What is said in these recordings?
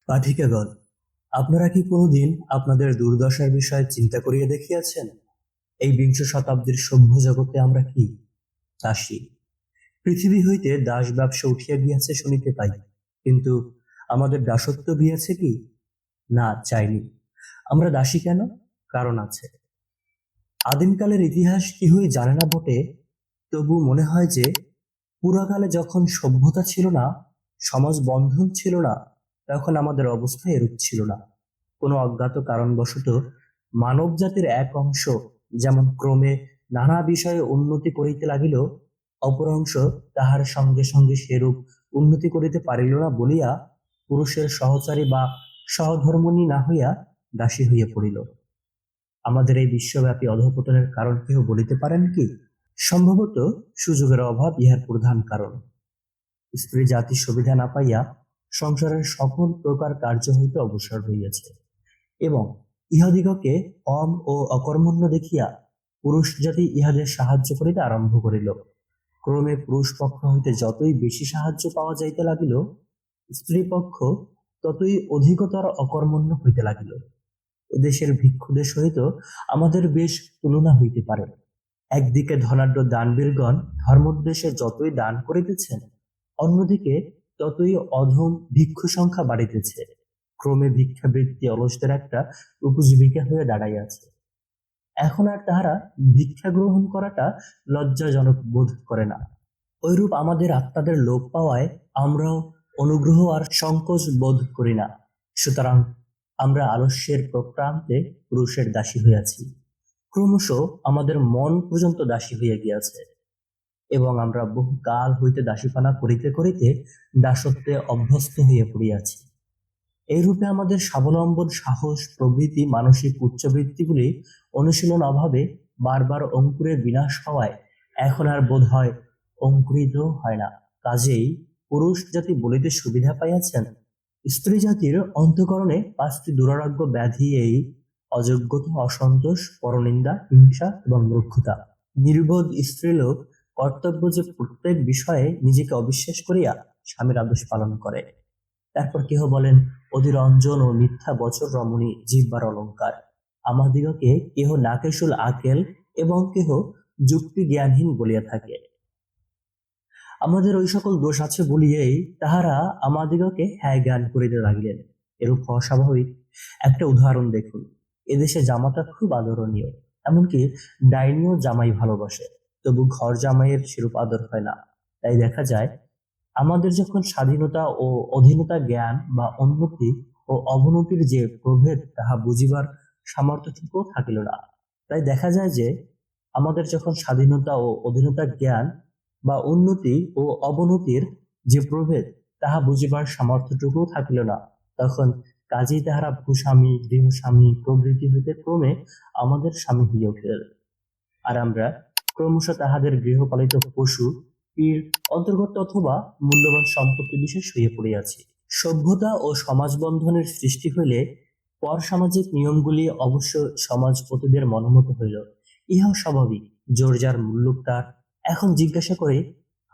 পাঠিকাগণ, আপনারা কি কোনোদিন আপনাদের দুর্দশার বিষয়ে চিন্তা করিয়া দেখিয়াছেন? এই বিংশ শতাব্দীর সভ্য জগতে আমরা কি দাসী। পৃথিবী হইতে দাস ব্যবসা উঠিয়া গিয়াছে শুনিতে পাই, কিন্তু আমাদের দাসত্ব গিয়াছে কি? না, চাইনি। আমরা দাসী কেন? কারণ আছে। আদিমকালের ইতিহাস কেহই জানে না বটে, তবু মনে হয় যে পুরাকালে যখন সভ্যতা ছিল না, সমাজ বন্ধন ছিল না, তখন আমাদের অবস্থা এরূপ ছিল না। কোনো অজ্ঞাত কারণবশত মানব জাতির এক অংশ যেমন ক্রমে নানা বিষয়ে উন্নতি করিতে লাগিল, অপর অংশ তাহার সঙ্গে সঙ্গে সেরূপ উন্নতি করিতে পারিল না বলিয়া পুরুষের সহচারী বা সহধর্মণী না হইয়া দাসী হইয়া পড়িল। আমাদের এই বিশ্বব্যাপী অধঃপতনের কারণ কেহ বলিতে পারেন কি? সম্ভবত সুযোগের অভাব ইহার প্রধান কারণ। স্ত্রী জাতি সুবিধা না পাইয়া সংসারের সকল প্রকার কার্য হইতে অবসর হইয়াছে, এবং ইহাদিগকে অম ও অকর্মণ্য দেখিয়া পুরুষ জাতি ইহাদের সাহায্য করিতে আরম্ভ করিল। ক্রমে পুরুষ পক্ষ হইতে যতই বেশি সাহায্য পাওয়া যাইতে লাগিল, স্ত্রী পক্ষ ততই অধিকতর অকর্মণ্য হইতে লাগিল। এদেশের ভিক্ষুদের সহিত আমাদের বেশ তুলনা হইতে পারে। একদিকে ধনাঢ্য দানবীরগণ ধর্মোদ্দেশ্যে যতই দান করিতেছেন, অন্যদিকে ততই অধম ভিক্ষু সংখ্যা বাড়িতেছে। ক্রমে ভিক্ষাবৃত্তি অলসদের একটা উপজীবিকা হয়ে দাঁড়াইয়াছে। এখন আর তাহারা ভিক্ষা গ্রহণ করাটা লজ্জাজনক বোধ করে না। ঐরূপ আমাদের আত্মাদের লোপ পাওয়ায় আমরাও অনুগ্রহ আর সংকোচ বোধ করি না। সুতরাং আমরা আলস্যের প্রক্রান্তে পুরুষের দাসী হইয়াছি। ক্রমশ আমাদের মন পর্যন্ত দাসী হইয়া গিয়াছে, এবং আমরা বহু কাল হইতে দাসীপানা করিতে করিতে দাসত্বে অভ্যস্ত হইয়া পড়িয়াছি। এইরূপে আমাদের স্বাবলম্বন সাহস প্রভৃতি মানসিক উচ্চবৃত্তিগুলি অনুশীলন অভাবে বারবার অঙ্কুরের বিনাশ হওয়ায় এখন আর বোধ হয় অঙ্কুরিত হয় না। কাজেই পুরুষ জাতি বলিতে সুবিধা পাইয়াছেন, স্ত্রী জাতির অন্তঃকরণে 5টি দুরারোগ্য ব্যাধি, এই অযোগ্যতা, অসন্তোষ, পরনিন্দা, হিংসা এবং মূর্খতা। নির্বোধ স্ত্রীলোক কর্তব্য যে প্রত্যেক বিষয়ে নিজেকে অবিশ্বাস করিয়া স্বামীর আদেশ পালন করে। তারপর কেহ বলেন অতিরঞ্জন ও মিথ্যা বচর রমণী জিহ্বার অলঙ্কার। আমাদিগকে কেহ নাকেশুল আকেল এবং কেহ যুক্তি জ্ঞানহীন বলিয়া থাকে। আমাদের ওই সকল দোষ আছে বলিয়াই তাহারা আমাদিগকে হ্যায় জ্ঞান করিতে লাগিলেন। এরূপ অস্বাভাবিক একটা উদাহরণ দেখুন। এদেশে জামাতা খুব আদরণীয়, এমনকি ডাইনিও জামাই ভালোবাসে, তবু ঘর জামাইয়ের সেরূপ আদর হয় না। তাই দেখা যায় আমাদের যখন স্বাধীনতা ও অধীনতা জ্ঞান বা উন্নতি ও অবনতির যে প্রভেদ তাহা বুঝিবার সামর্থ্যটুকু থাকিল না। তাই দেখা যায় যে আমাদের যখন স্বাধীনতা ও অধীনতা জ্ঞান বা উন্নতি ও অবনতির যে প্রভেদ তাহা বুঝিবার সামর্থ্যটুকু থাকিল না, তখন কাজেই তাহারা ভূস্বামী, গৃহস্বামী প্রভৃতি হইতে ক্রমে আমাদের স্বামী হইয়া উঠিলেন, আর আমরা ক্রমশ তাহাদের গৃহপালিত পশু পীর অন্তর্গত অথবা মূল্যবান সম্পত্তি বিশেষ হইয়া পড়িয়াছি। সভ্যতা ও সমাজ বন্ধনের সৃষ্টি হইলে পর সামাজিক নিয়মগুলি অবশ্য সমাজপতিদের মনোমত হইল। ইহাও স্বাভাবিক, জোর যার মুল্লুক তার। এখন জিজ্ঞাসা করে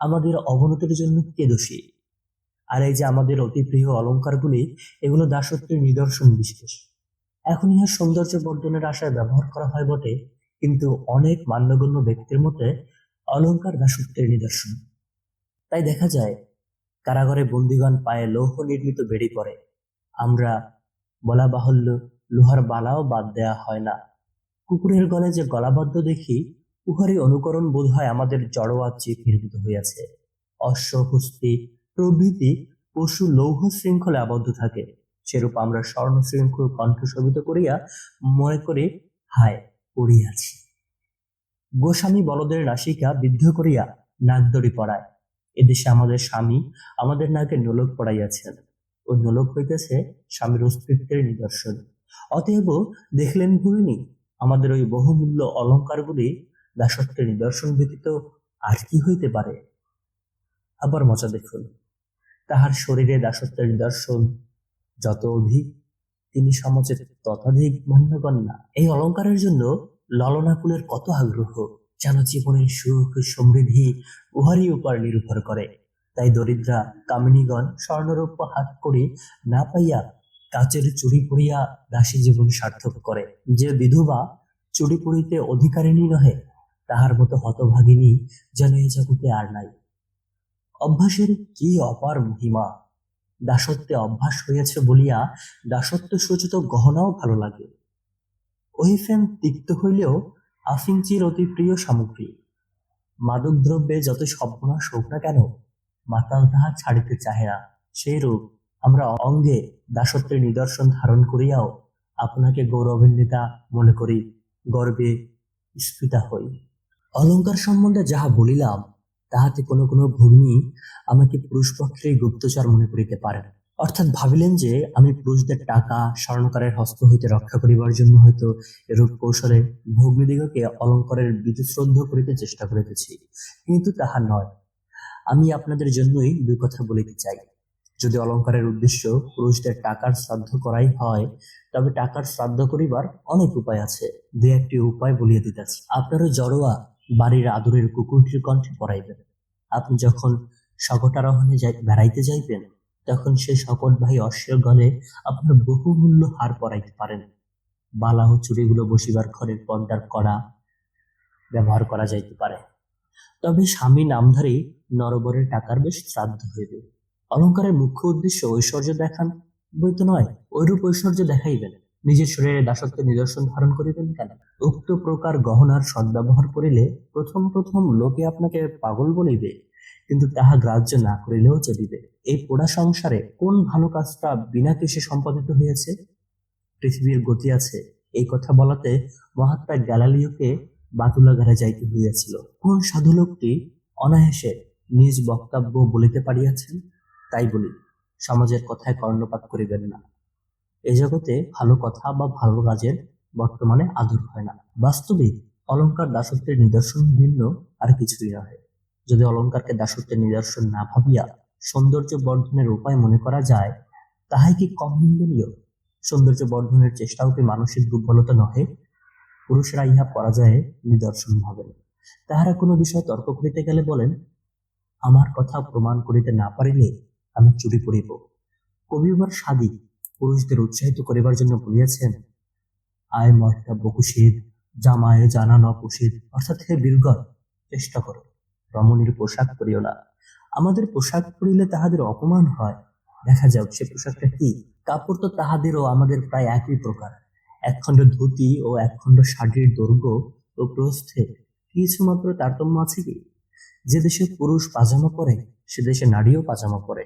আমাদের অবনতির জন্য কে দোষী? আর এই যে আমাদের অতি প্রিয় অলঙ্কারগুলি, এগুলো দাসত্বের নিদর্শন বিশেষ। এখন ইহা সৌন্দর্য বর্ধনের আশায় ব্যবহার করা হয় বটে, কিন্তু অনেক মান্যগণ্য ব্যক্তির মতে অলঙ্কার দাসত্বের নিদর্শন। তাই দেখা যায় কারাগারে বন্দীগণ পায়ে লৌহ নির্মিত বেড়ি পরে। আমরা বলা বাহুল্য লোহার বালাও বাদ দেয়া হয় না। কুকুরের গলায় যে গলাবদ্ধ দেখি, উহারই অনুকরণ বোধ হয় আমাদের জড়োয়া চিপ নির্মিত হইয়াছে। অশ্ব, হস্তি প্রভৃতি পশু লৌহ শৃঙ্খলে আবদ্ধ থাকে, সেরূপ আমরা স্বর্ণ শৃঙ্খল কণ্ঠ শোভিত করিয়া মনে করি হায় পড়িয়াছি। গোস্বামী বলদের নাসিকা বিদ্ধ করিয়া নাকদড়ি পরায়। এদেশে আমাদের স্বামী আমাদের নাকে নোলক পড়াইয়াছেন, ও নোলক হইতেছে স্বামীর অস্তিত্বের নিদর্শন। অতএব দেখলেন ভূমিনী, আমাদের ওই বহুমূল্য অলঙ্কারগুলি দাসত্বের নিদর্শন ব্যতীত আর কি হইতে পারে? আবার মজা দেখুন, তাহার শরীরে দাসত্বের নিদর্শন যত অধিক, তিনি সমাজে ততোধিক মান্যগণ্য। এই অলঙ্কারের জন্য ললনাকুলের কত আগ্রহ, যেন জীবনের সুখ সমৃদ্ধি উহারই উপর নির্ভর করে। তাই দরিদ্রা কামিনীগণ স্বর্ণরৌপ্য হাত করি না পাইয়া কাচের চুরি করিয়া দাসী জীবন সার্থক করে। যে বিধবা চুরি করিতে অধিকারিণী নহে, তাহার মতো হতভাগিনী যেন এ জগতে আর নাই। অভ্যাসের কি অপার মহিমা! দাসত্বে অভ্যাস হইয়াছে বলিয়া দাসত্ব সূচিত গহনাও ভালো লাগে। ওহিফেন তিক্ত হইলেও আফিংচির অতি প্রিয় সামগ্রী। মাদক দ্রব্যে যত সর্বনাশ হোক না কেন, মাতাল তাহা ছাড়িতে চাহে না। সেইরূপ আমরা অঙ্গে দাসত্বের নিদর্শন ধারণ করিয়াও আপনাকে গৌরবান্বিতা মনে করি, গর্বে স্ফীতা হই। অলঙ্কার সম্বন্ধে যাহা বলিলাম, তাহাতে কোনো কোনো ভগ্নী আমাকে পুরুষপক্ষের গুপ্তচর মনে করিতে পারেন। অর্থাৎ ভাবিলেন যে আমি পুরুষদের টাকা স্বর্ণকারের হস্ত হইতে রক্ষা করিবার জন্য হয়তো এরূপ কৌশলে ভগ্নীদিগকে অলঙ্কারের বীতশ্রদ্ধ করিতে চেষ্টা করিতেছি, কিন্তু তাহা নয়। আমি আপনাদের জন্যই দুই কথা বলিতে চাই। যদি অলঙ্কারের উদ্দেশ্য পুরুষদের টাকার শ্রাদ্ধ করাই হয়, তবে টাকার শ্রাদ্ধ করিবার অনেক উপায় আছে। দু একটি উপায় বলিয়া দিতেছি। আপনারও জড়োয়া বাড়ির আদরের কুকুরটির কণ্ঠে পড়াইবেন। আপনি যখন শকটারোহণে বেড়াইতে যাইবেন, তখন সেই শকটবাহী অশ্বের গলে আপনার বহুমূল্য হার পরাইতে পারেন। বালা ও চুড়িগুলো বসিবার ঘরের পর্দার কড়া ব্যবহার করা যাইতে পারে। তবে স্বামী নামধারী নরবরের টাকার বেশ শ্রাদ্ধ হইবে। অলঙ্কারের মুখ্য উদ্দেশ্য ঐশ্বর্য দেখান বইতে নয়, ঐরূপ ঐশ্বর্য দেখাইবেন। নিজের শরীরে দাসত্বের নিদর্শন ধারণ করিবেন কেন? উক্ত প্রকার গহনার সদ্ব্যবহার করিলে প্রথম প্রথম লোকে আপনাকে পাগল বলিবে, কিন্তু তাহা গ্রাহ্য না করিলেও চলিবে। এই পোড়া সংসারে কোন ভালো কাজটা বিনা কেশে সম্পাদিত হইয়াছে? পৃথিবীর গতি আছে, এই কথা বলাতে মহাত্মা গ্যালালিওকে বাতুলাঘারে যাইতে হইয়াছিল। কোন সাধু লোকটি অনায়াসে নিজ বক্তব্য বলিতে পারিয়াছেন? তাই বলি, সমাজের কথায় কর্ণপাত করিবেন না। এ জগতে ভালো কথা বা ভালো কাজের বর্তমানে আদর হয় না। বাস্তবিক অলঙ্কার দাসত্বের নিদর্শন ভিন্ন আর কিছুই নহে। যদি অলঙ্কারকে দাসত্বের নিদর্শন না ভাবিয়া সৌন্দর্য বর্ধনের উপায় মনে করা যায়, তাহাই কি কম নিন্দনীয়? সৌন্দর্য বর্ধনের চেষ্টাও কি মানসিক দুর্বলতা নহে? পুরুষরা ইহা পরাজয়ে নিদর্শন ভাবেন। তাহারা কোনো বিষয় তর্ক করিতে গেলে বলেন, আমার কথা প্রমাণ করিতে না পারিলে আমি চুরি করিব। কবিবার সাদি পুরুষদের উৎসাহিত করিবার জন্য বলিয়াছেন, আয় মর্তা বকুশিদ, জামায় জানা নপুষিদ, অর্থাৎ হে বীরগণ, চেষ্টা করো, রমণীর পোশাক পরিও না। আমাদের পোশাক পরিলে তাহাদের অপমান হয়। দেখা যাক সে পোশাকটা কি। কাপড় তো তাহাদেরও আমাদের প্রায় একই প্রকার। একখণ্ড ধুতি ও একখণ্ড শাড়ির দৈর্ঘ্য ও প্রস্থে কিছুমাত্র তারতম্য আছে কি? যে দেশে পুরুষ পাজামা পরে, সে দেশে নারীও পাজামা পরে।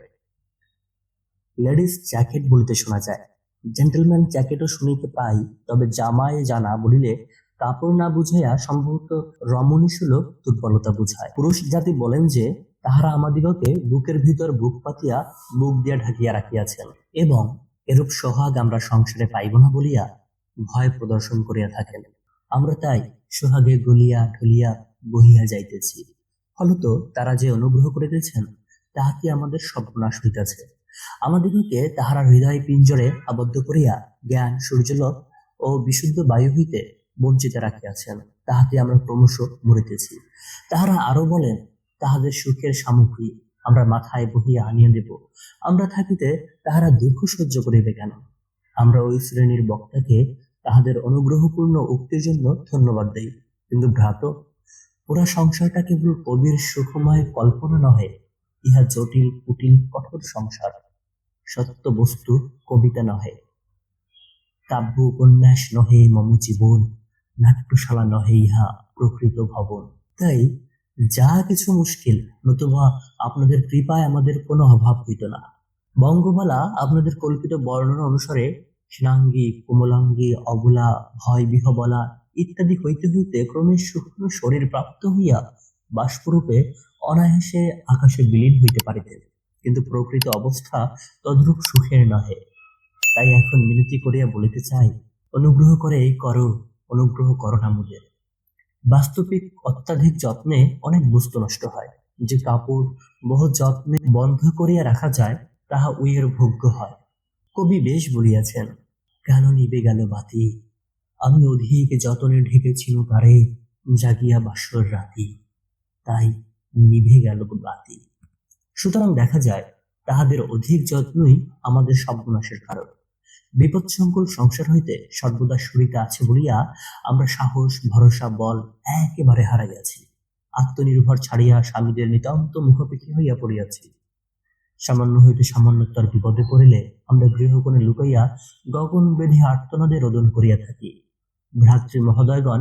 লেডিস জ্যাকেট বলিতে শোনা যায়, জেন্টেলম্যান জ্যাকেটও শুনিতে পাই। তবে জামায় জানা বলিলে কাপড় না বুঝাইয়া সম্ভবত রমণীসুলভ দুর্বলতা বুঝায়। পুরুষ জাতি বলেন যে তাহারা আমাদিগকে বুকের ভিতর বুক পাতিয়া বুক দিয়া ঢাকিয়া রাখিয়াছেন, এবং এরূপ সোহাগ আমরা সংসারে পাইব না বলিয়া ভয় প্রদর্শন করিয়া থাকেন। আমরা তাই সোহাগে গলিয়া ঢলিয়া বহিয়া যাইতেছি। ফলত তারা যে অনুগ্রহ করিতেছেন, তাহা কি আমাদের সর্বনাশ হইতেছে। আমাদিগকে তাহারা হৃদয় পিঞ্জরে আবদ্ধ করিয়া জ্ঞান, সূর্যলোক ও বিশুদ্ধ বায়ু হইতে বঞ্চিত রাখিয়াছেন। তাহাতে আমরা ক্রমশ মরিতেছি। তাহারা আরো বলেন, তাহাদের সুখের সামগ্রী আমরা মাথায় বহিয়া আনিয়া দেব। আমরা থাকিতে তাহারা দুঃখ সহ্য করিবে কেন? আমরা ওই শ্রেণীর বক্তাকে তাহাদের অনুগ্রহপূর্ণ উক্তির জন্য ধন্যবাদ দেই, কিন্তু ভ্রাত, পুরা সংসারটা কেবল কবির সুখময় কল্পনা নহে, ইহা জটিল কুটিল কঠোর সংসার। সত্য বস্তু কবিতা নহে, কাব্য উপন্যাস নহে মম জীবন, নাট্যশালা নহে ইহা প্রকৃত ভবন। তাই যা কিছু মুশকিল, নতুবা আপনাদের কৃপায় আমাদের কোনো অভাব হইত না। বঙ্গমালা আপনাদের কল্পিত বর্ণনা অনুসারে কৃষ্ণাঙ্গী, কোমলাঙ্গী, অবলা, ভয় বিহবলা ইত্যাদি হইতে হইতে ক্রমে সূক্ষ্ম শরীর প্রাপ্ত হইয়া বাষ্পরূপে অনায়াসে আকাশে বিলীন হইতে পারিতেন, কিন্তু প্রকৃত অবস্থা তদ্রূপ সুখের নহে। তাই এখন মিনতি করিয়া বলিতে চাই, অনুগ্রহ করে এই করো, অনুগ্রহ করো না মুদের। বাস্তবিক অত্যাধিক যত্নে অনেক বস্তু নষ্ট হয়। যে কাপড় বহু যত্নে বন্ধ করিয়া রাখা যায়, তাহা উইয়ের ভোগ্য হয়। কবি বেশ বলিয়াছেন, কেন নিবে গেল বাতি, আমি অধিক যতনে ঢেকেছিল তারে, জাগিয়া বাসর রাতি, তাই নিভে গেল বাতি। সুতরাং দেখা যায়, তাহাদের অধিক যত্নই আমাদের সর্বনাশের কারণ। বিপদসংকুল সংসার হইতে সর্বদা সরিতে আছে বলিয়া আমরা সাহস ভরসা বল একেবারে হারাইয়াছি। আত্মনির্ভর ছাড়িয়া স্বামীদের নিতান্ত মুখাপেক্ষী হইয়া পড়িয়াছি। সামান্য হইতে সামান্যতর বিপদে পড়িলে আমরা গৃহকোণে লুকাইয়া গগন বেঁধে আর্তনাদে রোদন করিয়া থাকি। ভ্রাতৃ মহোদয়গণ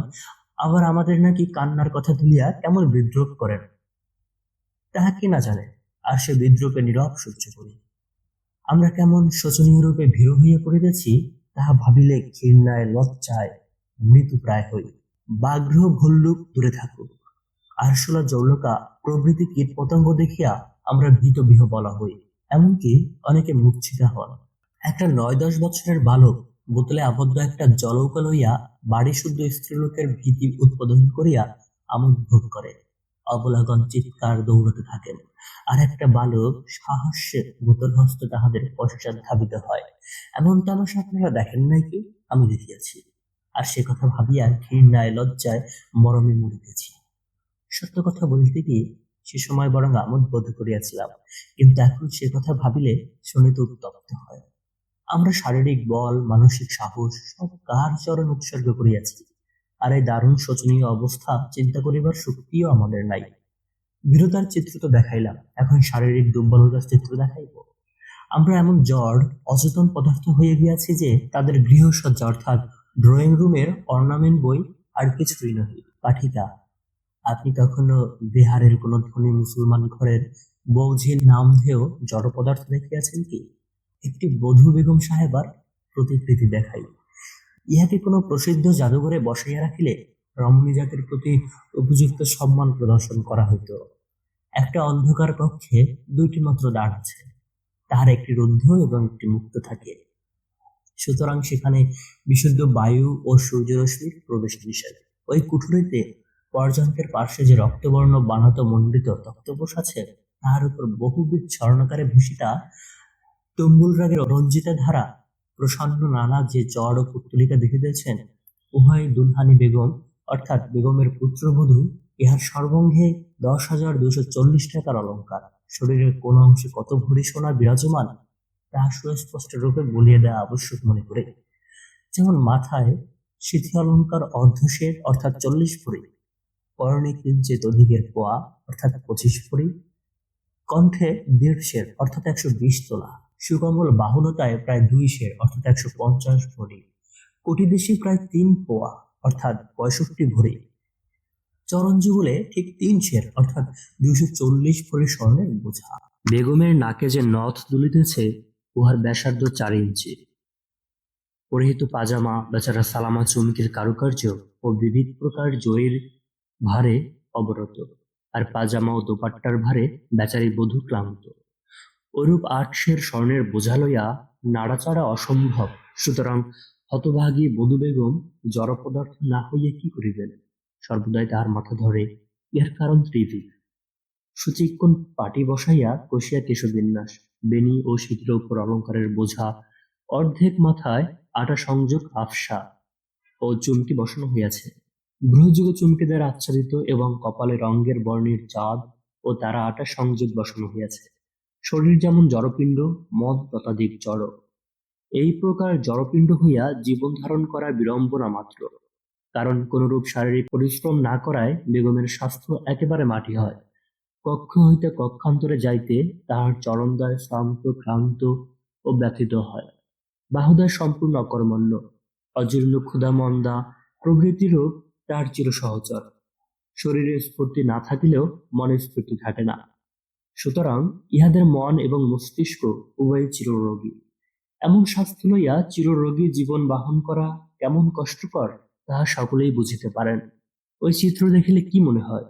আবার আমাদের নাকি কান্নার কথা তুলিয়া কেমন বিদ্রুপ করেন, তাহা কে না জানে, আর সে বিদ্রুপে নীরব সহ্য করি। আমরা কেমন শোচনীয় রূপে ভীরু হইয়া পড়িতেছি তাহা ভাবিলে ঘৃণায় লজ্জায় মৃত্যু প্রায় হই। ব্যাঘ্র ভল্লুক দূরে থাকুক, আরশোলা জৌলকা প্রভৃতি কীট পতঙ্গ দেখিয়া আমরা ভীত বিহ বলা হই, এমনকি অনেকে মূর্ছিতা হন। একটা 9-10 বছরের বালক বোতলে আবদ্ধ একটা জলৌকা লইয়া বাড়ি শুদ্ধ স্ত্রীলোকের ভীতি উৎপাদন করিয়া আমোদ ভোগ করে। অবলাগণ চিৎকার দৌড়াতে থাকেন, আর একটা বালক সাহস্যে বোতল হস্তে তাহাদের পশ্চাৎ ধাবিত হয়। এমন তামাশা আপনারা দেখেন নাই কি? আমি দেখিয়াছি, আর সে কথা ভাবিয়া ঘৃণায় লজ্জায় মরমে মরিতেছি। সত্য কথা বলতে কি, সে সময় বরং আমোদ বোধ করিয়াছিলাম, কিন্তু এখন সে কথা ভাবিলে শুনিতে উত্তপ্ত হয়। আমরা শারীরিক বল মানসিক সাহস সব কার চরণ উৎসর্গ করিয়াছি, আর এই দারুণ শোচনীয় অবস্থা চিন্তা করিবার শক্তিও আমাদের নাই। বীরতার চিত্র তো দেখাইলাম, এখন শারীরিক দুর্বলতার চিত্র দেখাইব। আমরা এমন জড় অচেতন পদার্থ হয়ে গিয়াছি যে তাদের গৃহসজ্জা অর্থাৎ ড্রয়িং রুমের অর্নামেন্ট বই আর কিছুই নয়। পাঠিকা, আপনি কখনো বিহারের কোন ধনী মুসলমান ঘরের বৌঝির নামধেয় জড় পদার্থ দেখিয়াছেন কি? একটি বধূ বেগম সাহেবার প্রতিকৃতি দেখাই। ইহাকে কোনো প্রসিদ্ধ জাদুঘরে বসাইয়া রাখিলে রমণী জাতির প্রতি উপযুক্ত সম্মান প্রদর্শন করা হইত। একটা অন্ধকার কক্ষে 2টি মাত্র দ্বার আছে, তাহার একটি রুদ্ধ এবং একটি মুক্ত থাকে, সুতরাং সেখানে বিশুদ্ধ বায়ু ও সূর্যরশ্মির প্রবেশ নিষেধ। ওই কুঠুরিতে পর্যন্কের পার্শ্বে যে রক্তবর্ণ বানাত মণ্ডিত তক্তপোষ আছে, তাহার উপর বহুবিধ স্বর্ণকারে ভূষিতা তুম্বুল রাগের রঞ্জিতা ধারা প্রসন্ন নানা যে জড় ও পুত্তলিকা দেখিতেছেন, উভয় দুলহানি বেগম অর্থাৎ বেগমের পুত্রবধূ। ইহার সর্বঙ্গে 10,240 টাকার অলঙ্কার। শরীরের কোন অংশে কত ভরি সোনা বিরাজমান তাহা সুস্পষ্ট রূপে বলিয়ে দেওয়া আবশ্যক মনে করে। যেমন মাথায় সিথি অলঙ্কার অর্ধশের অর্থাৎ 40 ভরি, পরনে কিঞ্চিত অধিকের পোয়া অর্থাৎ 25 ভরি, কণ্ঠে 1.5 সের অর্থাৎ 120 তোলা, সুকমল বাহুলতায় প্রায় 2 সের অর্থাৎ 150 ভরি, কোটিদেশী প্রায় 3 পোয়া অর্থাৎ 65 ভরি, চরণ যুগলে ঠিক 3 সের অর্থাৎ 240 ভরি স্বর্ণের বোঝা। বেগমের নাকে যে নথ দুলিতেছে উহার ব্যাসার্ধ 4 ইঞ্চি। পরিহিত পাজামা বেচারা সালামা চুমকির কারুকার্য ও বিবিধ প্রকার জয়ীর ভারে অবরত, আর পাজামা ও দোপাট্টার ভারে বেচারি বধূ ক্লান্ত। ওরূপ 8 সের স্বর্ণের বোঝা লইয়া নাড়াচাড়া অসম্ভব, সুতরাং হতভাগী বধূ বেগম জড় পদার্থ না হইয়া কি করিবেন? সর্বদাই তাহার মাথা ধরে। ইহার কারণ ত্রিবিধ। সুচিক্কণ পাটি বসাইয়া কষিয়া কেশবিন্যাস, বেণী ও শীতের উপর অলঙ্কারের বোঝা, অর্ধেক মাথায় আটা সংযোগ আফসা ও চুমকি বসানো হইয়াছে, গ্রহযুগ চুমকি দ্বারা আচ্ছাদিত, এবং কপালে রঙ্গের বর্ণের চাঁদ ও তারা আটা সংযোগ বসানো হইয়াছে। শরীর যেমন জড়পিণ্ড, মদ ততাধিক জড়। এই প্রকার জড়পিণ্ড হইয়া জীবন ধারণ করা বিড়ম্বনা মাত্র, কারণ কোনরূপ শারীরিক পরিশ্রম না করায় বেগমের স্বাস্থ্য একেবারে মাটি হয়। কক্ষ হইতে কক্ষান্তরে যাইতে তাহার চরণদ্বয় শ্রান্ত ক্লান্ত ও ব্যথিত হয়। বাহুদ্বয় সম্পূর্ণ অকর্মণ্য, অজীর্ণ ক্ষুধামন্দা প্রভৃতি রোগ তার চিরসহচর। শরীরে স্ফূর্তি না থাকিলেও মনে স্ফূর্তি থাকে না, সুতরাং ইহাদের মন এবং মস্তিষ্ক উভয় চিররোগী। এমন স্বাস্থ্য লইয়া চিররোগী জীবন বাহন করা কেমন কষ্টকর তাহা সকলেই বুঝিতে পারেন। ওই চিত্র দেখিলে কি মনে হয়?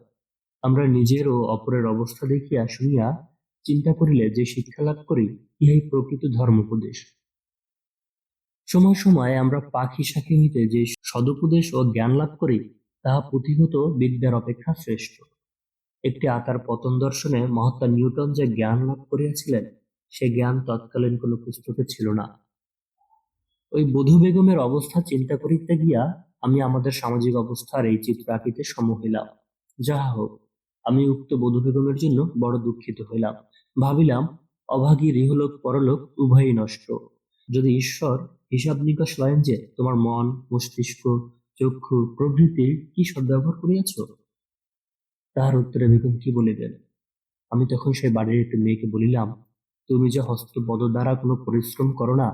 আমরা নিজের ও অপরের অবস্থা দেখিয়া শুনিয়া চিন্তা করিলে যে শিক্ষা লাভ করি, ইহাই প্রকৃত ধর্মোপদেশ। সময় সময় আমরা পাখি সাক্ষী হইতে যে সদুপদেশ ও জ্ঞান লাভ করি, তাহা পুঁথিগত বিদ্যার অপেক্ষা শ্রেষ্ঠ। একটি আকার পতন দর্শনে মহাত্মা নিউটন যে জ্ঞান লাভ করিয়াছিলেন, সে জ্ঞান তৎকালীন কোনো পুস্তকে ছিল না। ওই বধূ বেগমের অবস্থা চিন্তা করিতে গিয়া আমি আমাদের সামাজিক অবস্থার এই চিত্র আঁকিতে সম হইলাম। যাহা হোক, আমি উক্ত বধূ বেগমের জন্য বড় দুঃখিত হইলাম। ভাবিলাম, অভাগী ইহলোক পরলোক উভয়ই নষ্ট। যদি ঈশ্বর হিসাব নিকাশ লয়েন যে তোমার মন, মস্তিষ্ক, চক্ষু প্রভৃতির কি সদ্ব্যবহার করিয়াছ, তাহার উত্তরে বেগম কি বলিবেন? আমি তখন সেই বাড়ির একটি মেয়েকে বলিলাম, তুমি যে হস্তপদ দ্বারা কোনো পরিশ্রম করো না,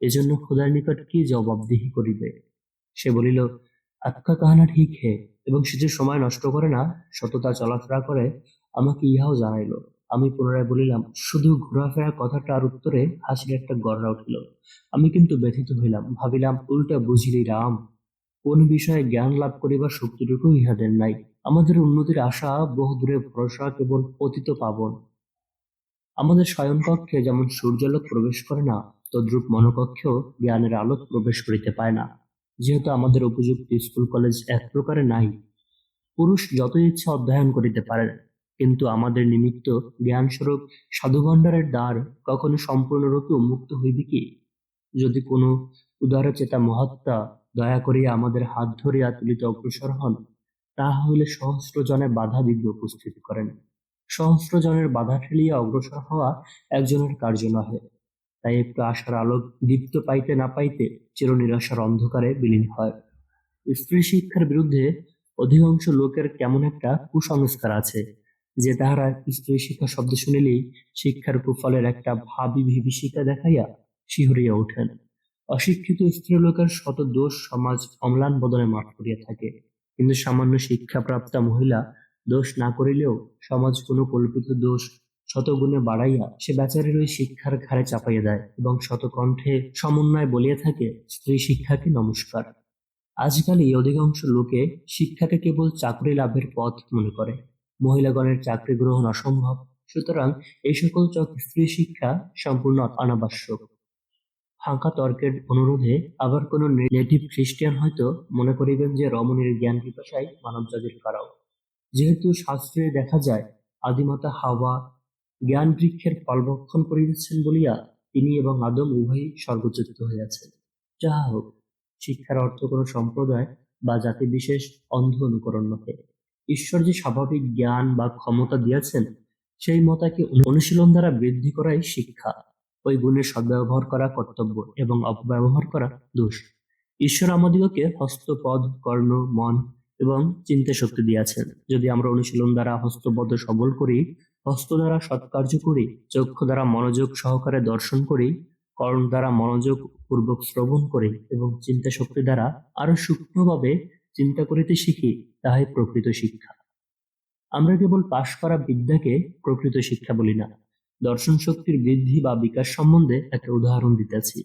এজন্য খোদার নিকট কি জবাবদিহি করিবে? সে বলিল, আপকা কাহানা ঠিক হে, এবং সে যে সময় নষ্ট করে না, সততা চলাফেরা করে, আমাকে ইহাও জানাইল। আমি পুনরায় বলিলাম, শুধু ঘোরাফেরা কথাটার উত্তরে হাসির একটা গড়া উঠিল। আমি কিন্তু ব্যথিত হইলাম, ভাবিলাম উল্টা বুঝিলি রাম, কোন বিষয়ে জ্ঞান লাভ করিবার শক্তিটুকু ইহাদের নাই। আমাদের উন্নতির আশা বহুদূরে ভরসা কেবল পতিত পাবন। আমাদের শয়নকক্ষে যেমন সূর্যালোক প্রবেশ করে না, তদ্রূপ মনকক্ষেও জ্ঞানের আলোক প্রবেশ করিতে পায় না। যেহেতু আমাদের উপযুক্ত স্কুল কলেজ এক প্রকারে নাই, পুরুষ যত ইচ্ছা অধ্যয়ন করিতে পারেন, কিন্তু আমাদের নিমিত্ত জ্ঞানস্বরূপ সাধুভাণ্ডারের দ্বার কখনো সম্পূর্ণরূপে উন্মুক্ত হইবে কি? যদি কোনো উদারচেতা মহাত্মা দয়া করিয়া আমাদের হাত ধরিয়া তুলিতে অগ্রসর হন, তাহা হইলে সহস্র জনের বাধা বিঘ্ন উপস্থিত করেন। সহস্র জনের বাধা ঠেলিয়া অগ্রসর হওয়া একজনের কার্য নহে। তাই একটু আশার আলোক দীপ্ত পাইতে না পাইতে চিরনিরাশার অন্ধকারে বিলীন হয়। স্ত্রী শিক্ষার বিরুদ্ধে অধিকাংশ লোকের কেমন একটা কুসংস্কার আছে যে তাহারা স্ত্রী শিক্ষা শব্দ শুনিলেই শিক্ষার কুফলের একটা ভাবী বিভীষিকা দেখাইয়া শিহরিয়া ওঠেন। অশিক্ষিত স্ত্রী লোকের শত দোষ সমাজ অম্লান বদনে মাফ করিয়া থাকে, কিন্তু সামান্য শিক্ষাপ্রাপ্তা মহিলা দোষ না করিলেও সমাজ কোনো কল্পিত দোষ শতগুণে বাড়াইয়া সে বেচারির ওই শিক্ষার ঘাড়ে চাপাইয়া দেয় এবং শতকণ্ঠে সমন্বয় বলিয়া থাকে, স্ত্রী শিক্ষাকে নমস্কার। আজকাল এই অধিকাংশ লোকে শিক্ষাকে কেবল চাকরি লাভের পথ মনে করে। মহিলাগণের চাকরি গ্রহণ অসম্ভব, সুতরাং এই সকল স্ত্রী শিক্ষা সম্পূর্ণ অনাবশ্যক। ফাঁকা তর্কের অনুরোধে আবার কোন নেটিভ খ্রিস্টিয়ান হয়তো মনে করিবেন যে রমণীর জ্ঞান পিপাসাই মানবজাতির কারণ। যেহেতু শাস্ত্রে দেখা যায় আদিমাতা হাওয়া জ্ঞান বৃক্ষের ফল ভক্ষণ করিতেছেন বলিয়া তিনি এবং আদম উভয়ই স্বর্গচ্যুত হইয়াছেন। যাহা হোক, শিক্ষার অর্থ কোন সম্প্রদায় বা জাতি বিশেষ অন্ধ অনুকরণ নহে। ঈশ্বর যে স্বাভাবিক জ্ঞান বা ক্ষমতা দিয়াছেন, সেই মতাকে অনুশীলন দ্বারা বৃদ্ধি করাই শিক্ষা। ওই গুণের সদ্ব্যবহার করা কর্তব্য এবং অপব্যবহার করা দোষ। ঈশ্বর আমাদিগকে হস্ত, পদ, কর্ণ, মন এবং চিন্তা শক্তি দিয়াছেন। যদি আমরা অনুশীলন দ্বারা হস্তপদ সবল করি, হস্ত দ্বারা সৎকার্য করি, চক্ষু দ্বারা মনোযোগ সহকারে দর্শন করি, কর্ণ দ্বারা মনোযোগ পূর্বক শ্রবণ করি এবং চিন্তা শক্তি দ্বারা আরো সূক্ষ্মভাবে চিন্তা করিতে শিখি, তাহাই প্রকৃত শিক্ষা। আমরা কেবল পাশ করা বিদ্যাকে প্রকৃত শিক্ষা বলি না। দর্শন শক্তির বৃদ্ধি বা বিকাশ সম্বন্ধে একটা উদাহরণ দিতেছি।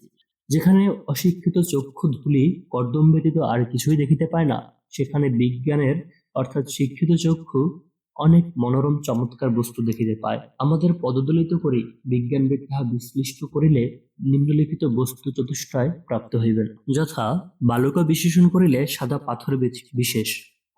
যেখানে অশিক্ষিত চক্ষু ধূলি কর্দম ব্যতীত আর কিছুই দেখিতে পায় না, সেখানে বিজ্ঞানের অর্থাৎ শিক্ষিত চক্ষু অনেক মনোরম চমৎকার বস্তু দেখিতে পায়। আমাদের পদদলিত করি বিজ্ঞানবিদ তাহা বিশ্লিষ্ট করিলে নিম্নলিখিত বস্তু চতুষ্টয় প্রাপ্ত হইবেন, যথা বালুকা বিশেষণ করিলে সাদা পাথর বিশেষ,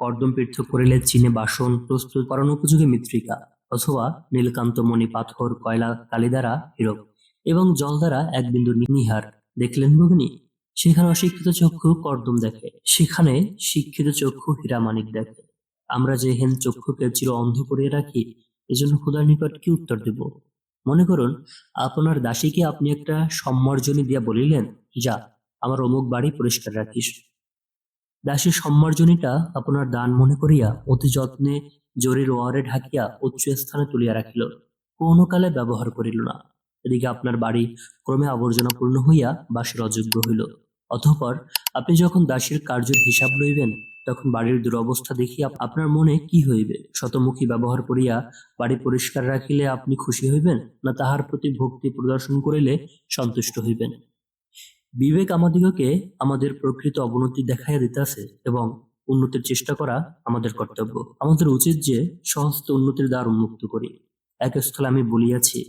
কর্দম পৃথক করিলে চীনে বাসন প্রস্তুত করানো উপযোগী মৃত্তিকা, অথবা নীলকান্ত মণি পাথর কয়লা কালি দ্বারা হীরক, এবং জল দ্বারা এক বিন্দু নিহার। দেখলেন ভগিনী, সেখানে অশিক্ষিত চক্ষু কর্দম দেখে, সেখানে শিক্ষিত চক্ষু হীরা মানিক দেখে। আমরা যে হেন চক্ষুকে চির অন্ধ করিয়া রাখি, এজন্য খোদার নিকট কি উত্তর দেব? মনে করুন, আপনার দাসীকে আপনি একটা সম্মার্জনী দিয়া বলিলেন, যা আমার অমুক বাড়ি পরিষ্কার রাখিস। দাসী সম্মার্জনীটা আপনার দান মনে করিয়া অতি যত্নে জরির ওয়ারে ঢাকিয়া উচ্চ স্থানে তুলিয়া রাখিল, কোনো কালে ব্যবহার করিল না। এদিকে আপনার বাড়ি ক্রমে আবর্জনাপূর্ণ হইয়া বাসের অযোগ্য হইল। অতঃপর আপনি যখন দাসীর কার্যের হিসাব লইবেন, তখন বাড়ির দুরবস্থা দেখিয়া আপনার মনে কি হইবে? শতমুখী ব্যবহার করিয়া বাড়ি পরিষ্কার রাখিলে আপনি খুশি হইবেন, না তাহার প্রতি ভক্তি প্রদর্শন করিলে সন্তুষ্ট হইবেন? বিবেক আমাদিগকে আমাদের প্রকৃত অবনতি দেখাইয়া দিতেছে এবং উন্নতির চেষ্টা করা আমাদের কর্তব্য। আমাদের উচিত যে সহস্ত উন্নতির দ্বার উন্মুক্ত করি। এক স্থলে আমি বলিয়াছি,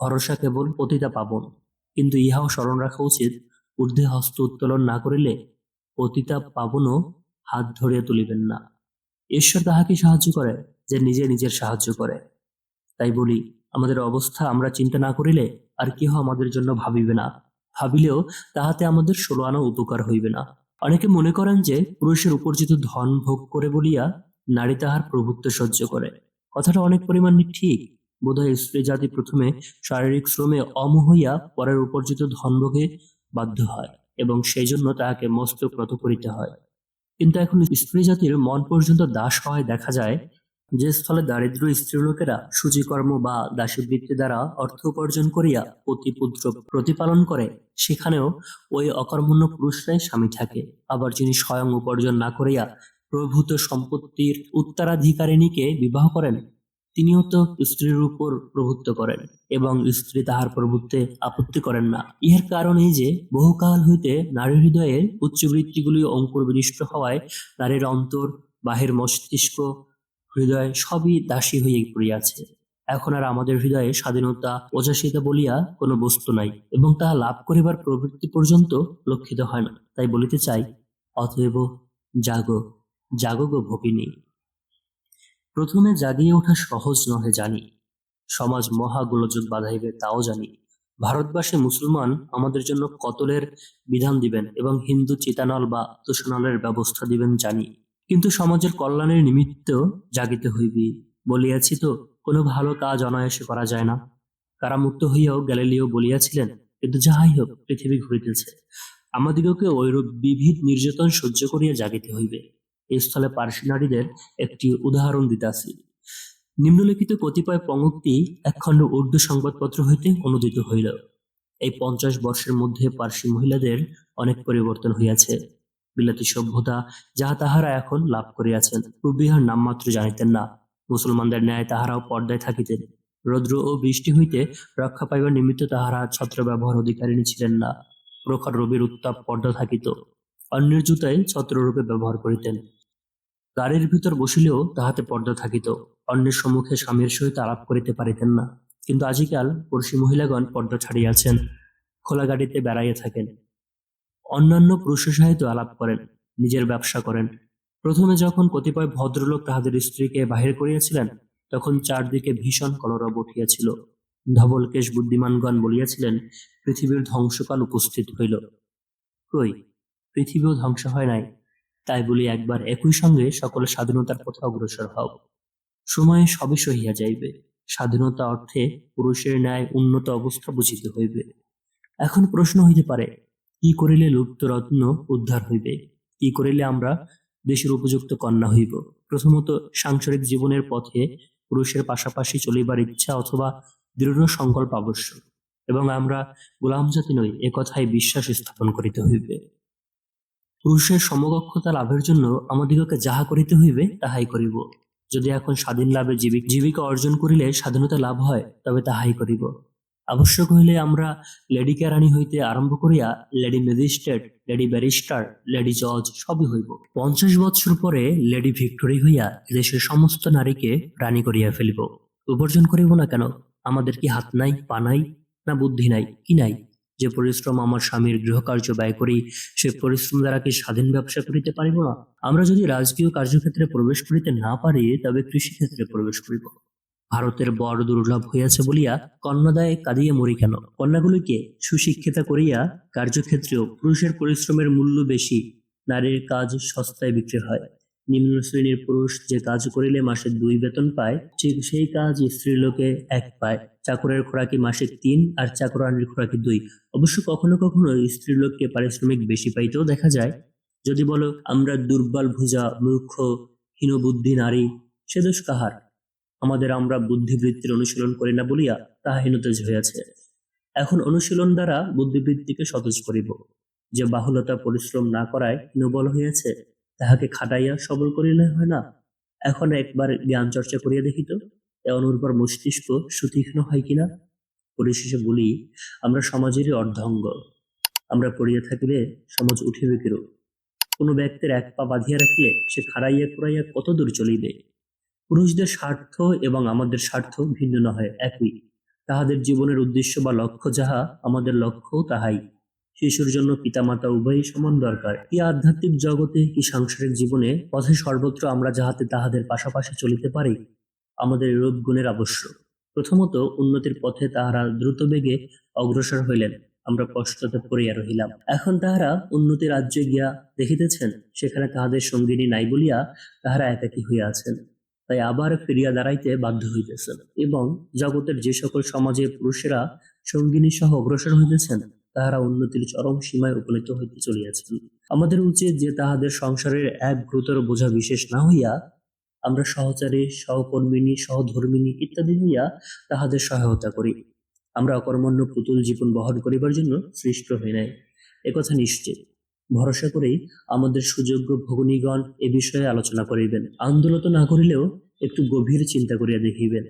ভরসা কেবল পতিতা পাবন, কিন্তু ইহাও স্মরণ রাখা উচিত, ঊর্ধ্বে হস্ত উত্তোলন না করিলে পতিতা পাবনও হাত ধরিয়া তুলিবেন না। ঈশ্বর তাহাকে সাহায্য করে যে নিজে নিজের সাহায্য করে। তাই বলি, আমাদের অবস্থা আমরা চিন্তা না করিলে আর কেহ আমাদের জন্য ভাবিবে না, ভাবিলেও তাহাতে আমাদের 16 আনা উপকার হইবে না। অনেকে মনে করেন যে পুরুষের উপার্জিত ধন ভোগ করে বলিয়া নারী তাহার প্রভুত্ব সহ্য করে। কথাটা অনেক পরিমাণে ঠিক। বোধহয় স্ত্রী জাতি প্রথমে শারীরিক শ্রমে অম হইয়া পরের উপার্জিত ধন ভোগে বাধ্য হয় এবং সেই জন্য তাহাকে মস্তক নত করিতে হয়। কিন্তু এখন স্ত্রী জাতির মন পর্যন্ত দাস হওয়ায় দেখা যায়, যে স্থলে দারিদ্র স্ত্রীলোকেরা সূচিকর্ম বা দাসীবৃত্তি দ্বারা অর্থ উপার্জন করিয়া পতিপুত্র প্রতিপালন করে, সেখানেও ওই অকর্মণ্য পুরুষরাই স্বামী থাকে। আবার যিনি স্বয়ং উপার্জন না করিয়া প্রভূত সম্পত্তির উত্তরাধিকারিণীকে বিবাহ করেন, তিনিও তো স্ত্রীর উপর প্রভুত্ব করেন এবং স্ত্রী তাহার প্রভুত্বে আপত্তি করেন না। ইহার কারণ এই যে, বহুকাল হইতে নারীর হৃদয়ে উচ্চবৃত্তিগুলি অঙ্কুর বিনিষ্ট হওয়ায় নারীর অন্তর, বাহির মস্তিষ্ক, হৃদয় সবই দাসী হইয়া পড়িয়াছে। এখন আর আমাদের হৃদয়ে স্বাধীনতা, ওজাসিতা বলিয়া কোনো বস্তু নাই এবং তাহা লাভ করিবার প্রবৃত্তি পর্যন্ত লক্ষিত হয় না। তাই বলিতে চাই, অতএব জাগো, জাগো গো ভগিনী। প্রথমে জাগিয়ে ওঠা সহজ নহে জানি, সমাজ মহা গোলযোগ বাধাইবে তাও জানি। ভারতবাসী মুসলমান আমাদের জন্য কতলের বিধান দিবেন এবং হিন্দু চিতানল বা তোষণলের ব্যবস্থা দিবেন জানি, কিন্তু সমাজের কল্যাণের নিমিত্ত জাগিতে হইবে। বলিয়াছি তো, কোনো ভালো কাজ অনায়াসে করা যায় না। কারামুক্ত হইয়াও গ্যালিলিও বলিয়াছিলেন, কিন্তু যাহাই হোক, পৃথিবী ঘুরিতেছে, আমাদিগকে ঐরূপ বিবিধ নির্যাতন সহ্য করিয়া জাগিতে হইবে। এই স্থলে পার্সি নারীদের একটি উদাহরণ দিতেছি। নিম্নলিখিত কতিপয় পঙ্ক্তি একখণ্ড উর্দু সংবাদপত্র হইতে অনুদিত হইল। এই 50 বর্ষের মধ্যে পার্সি মহিলাদের অনেক পরিবর্তন হইয়াছে। বিলাতী সভ্যতা যাহা তাহারা এখন লাভ করিয়াছেন, পূর্বিহার নামমাত্র জানিতেন না। মুসলমানদের ন্যায় তাহারাও পর্দায় থাকিতেন। রৌদ্র ও বৃষ্টি হইতে রক্ষা পাইবার নিমিত্ত তাহারা ছত্র ব্যবহার অধিকারিণী ছিলেন না। প্রখর রবির উত্তাপ পর্দা থাকিত, অন্যের জুতায় ছত্ররূপে ব্যবহার করিতেন। গাড়ির ভিতর বসিলেও তাহাতে পর্দা থাকিত, অন্যের সম্মুখে স্বামীর সহিত আলাপ করিতে পারিতেন না। কিন্তু আজিকাল পুরুষী মহিলাগণ পর্দা ছাড়িয়াছেন, খোলা গাড়িতে বেড়াইয়া থাকেন, অন্যান্য পুরুষের সহিত আলাপ করেন, নিজের ব্যবসা করেন। প্রথমে যখন কতিপয় ভদ্রলোক তাহাদের স্ত্রীকে বাহির করিয়াছিলেন, তখন চারদিকে ভীষণ কলরব উঠিয়াছিল। ধবলকেশ বুদ্ধিমানগণ বলিয়াছিলেন, পৃথিবীর ধ্বংসকাল উপস্থিত হইল। কই, পৃথিবীও ধ্বংস হয় নাই। তাই বলি একবার একই সঙ্গে সকল স্বাধীনতার পথে অগ্রসর হও। সময়ে সবই সহিয়া যাইবে। স্বাধীনতা অর্থে পুরুষের ন্যায় উন্নত অবস্থা বুঝিতে হইবে। এখন প্রশ্ন হইতে পারে, কি করিলে লুপ্ত রত্ন উদ্ধার হইবে? কি করিলে আমরা দেশের উপযুক্ত কন্যা হইব? প্রথমত, সাংসারিক জীবনের পথে পুরুষের পাশাপাশি চলিবার ইচ্ছা অথবা দৃঢ় সংকল্প আবশ্যক, এবং আমরা গোলাম জাতি নই, এ কথায় বিশ্বাস স্থাপন করিতে হইবে। পুরুষের সমকক্ষতা লাভের জন্য আমাদিগকে যাহা করিতে হইবে তাহাই করিব। যদি এখন স্বাধীন লাভে জীবিকা অর্জন করিলে স্বাধীনতা লাভ হয়, তবে তাহাই করিব। আবশ্যক হইলে আমরা লেডি কেরানি হইতে আরম্ভ করিয়া lady magistrate, lady barrister, lady জজ সবই হইব। 50 বৎসর পরে লেডি ভিক্টোরি হইয়া দেশের সমস্ত নারীকে রানী করিয়া ফেলিব। উপার্জন করিব না কেন? আমাদের কি হাত নাই, পা নাই, না বুদ্ধি নাই, কি নাই? যে পরিশ্রম আমার স্বামীর গৃহকার্য ব্যয় করি, সে পরিশ্রম দ্বারা কি স্বাধীন ব্যবসা করিতে পারিব না? আমরা যদি রাজকীয় কার্যক্ষেত্রে প্রবেশ করিতে না পারি, তবে কৃষিক্ষেত্রে প্রবেশ করিব। ভারতের বর দুর্লভ হইয়াছে বলিয়া কন্যাদায়ে কাঁদিয়া মরি কেন? কন্যাগুলিকে সুশিক্ষিতা করিয়া কার্যক্ষেত্রেও পুরুষের পরিশ্রমের মূল্য বেশি, নারীর কাজ সস্তায় বিক্রি হয়। নিম্ন শ্রেণীর পুরুষ যে কাজ করিলে মাসে 2 বেতন পায়, ঠিক সেই কাজ স্ত্রীলোকে 1 পায়। চাকরের খোরাকি মাসে 3 আর চাকরানীর খোরাকি 2। অবশ্য কখনো কখনো স্ত্রীলোককে পারিশ্রমিক বেশি পাইতেও দেখা যায়। যদি বলো আমরা দুর্বল ভুজা, মূর্খ, হীনবুদ্ধি নারী, সে দোষ কাহার? আমরা বুদ্ধিবৃত্তির অনুশীলন করি না বলিয়া তাহা হীনতেজ হইয়াছে। এখন অনুশীলন দ্বারা বুদ্ধিবৃত্তিকে সতেজ করিব। যে বাহুলতা পরিশ্রম না করায় হীনবল হইয়াছে, তাহাকে খাটাইয়া সবল করিলে হয় না? এখন একবার জ্ঞান চর্চা করিয়া দেখিত, এ অনুর্বর মস্তিষ্ক সুতীক্ষ্ণ হয় কিনা। পরিশেষে বলি, আমরা সমাজেরই অর্ধাঙ্গ। আমরা পড়িয়া থাকিলে সমাজ উঠিবে কিরূপ? কোনো ব্যক্তির 1 পা বাঁধিয়া রাখিলে সে খাড়াইয়া খুড়াইয়া কত দূর চলিবে? পুরুষদের স্বার্থ এবং আমাদের স্বার্থ ভিন্ন নহে, একই। তাহাদের জীবনের উদ্দেশ্য বা লক্ষ্য যাহা, আমাদের লক্ষ্যও তাহাই। শিশুর জন্য পিতামাতা উভয়ই সমান দরকার। কি আধ্যাত্মিক জগতে, কি সাংসারিক জীবনে, পথে সর্বত্র আমরা যাহাতে তাহাদের পাশাপাশি চলিতে পারি, আমাদের এরূপ গুণের আবশ্যক। প্রথমত, উন্নতির পথে তাহারা দ্রুত বেগে অগ্রসর হইলেন, আমরা পশ্চাতে পড়িয়া রহিলাম। এখন তাহারা উন্নতি রাজ্যে গিয়া দেখিতেছেন, সেখানে তাহাদের সঙ্গিনী নাই বলিয়া তাহারা একাকী হইয়া আছেন। তাই আবার ফিরিয়া দাঁড়াইতে বাধ্য হইতেছেন। এবং জগতের যে সকল সমাজে পুরুষেরা সঙ্গিনী সহ অগ্রসর হইতেছেন, তাহারা উন্নতির চরম সীমায় উপনীত হইতে চলিয়াছেন। আমাদের উচিত যে তাহাদের সংসারের এক গুরুতর বোঝা বিশেষ না হইয়া আমরা সহচারী, সহকর্মিণী, সহধর্মিণী ইত্যাদি হইয়া তাহাদের সহায়তা করি। আমরা অকর্মণ্য পুতুল জীবন বহন করিবার জন্য সৃষ্ট হই নাই, একথা নিশ্চিত। ভরসা করেই আমাদের সুযোগ্য ভগিনীগণ এ বিষয়ে আলোচনা করিবেন। আন্দোলন না করিলেও একটু গভীর চিন্তা করিয়া দেখিবেন।